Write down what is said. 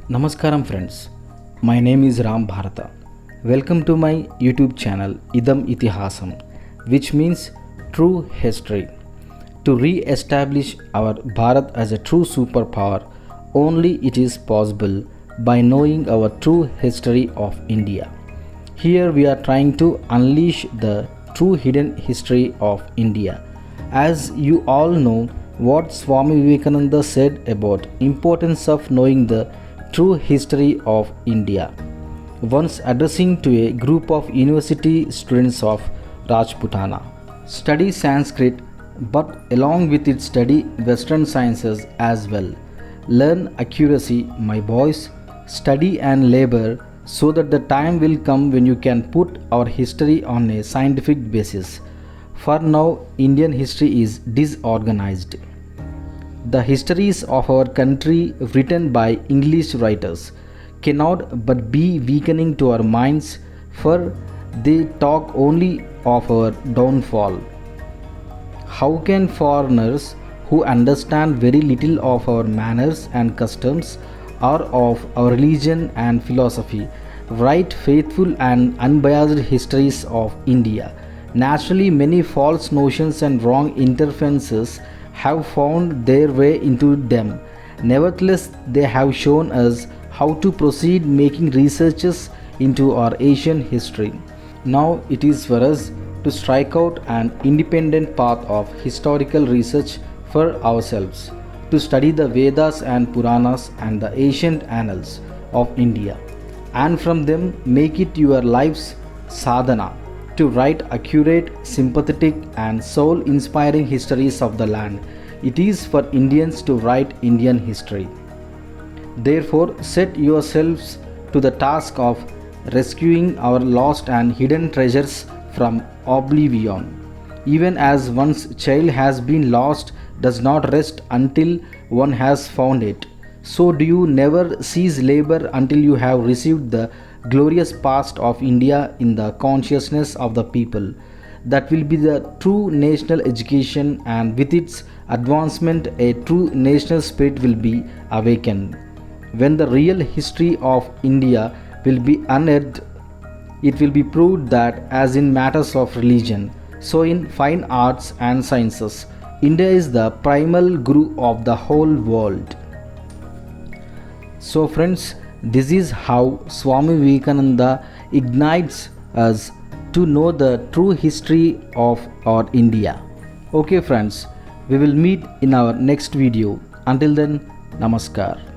Namaskaram friends, my name is Ram Bharata. Welcome to my YouTube channel Idam Itihasam, which means true history. To re-establish our Bharat as a true superpower, only it is possible by knowing our true history of India. Here we are trying to unleash the true hidden history of India. As you all know what Swami Vivekananda said about importance of knowing the true history of India. Once addressing to a group of university students of Rajputana. Study Sanskrit, but along with it study Western sciences as well. Learn accuracy, my boys, study and labor so that the time will come when you can put our history on a scientific basis. For now, Indian history is disorganized. The histories of our country written by English writers cannot but be weakening to our minds, for they talk only of our downfall. How can foreigners who understand very little of our manners and customs or of our religion and philosophy write faithful and unbiased histories of India? Naturally, many false notions and wrong interferences have found their way into them. Nevertheless, they have shown us how to proceed making researches into our Asian history. Now it is for us to strike out an independent path of historical research for ourselves, to study the Vedas and Puranas and the ancient annals of India, and from them make it your life's sadhana to write accurate, sympathetic, and soul inspiring histories of the land. It is for Indians to write Indian history. Therefore, set yourselves to the task of rescuing our lost and hidden treasures from oblivion. Even as one's child has been lost does not rest until one has found it, so do you never cease labor until you have received the glorious past of India in the consciousness of the people. That will be the true national education, and with its advancement, a true national spirit will be awakened. When the real history of India will be unearthed, it will be proved that, as in matters of religion, so in fine arts and sciences, India is the primal guru of the whole world. So, friends, this is how Swami Vivekananda ignites us to know the true history of our India. Okay friends, we will meet in our next video. Until then, Namaskar.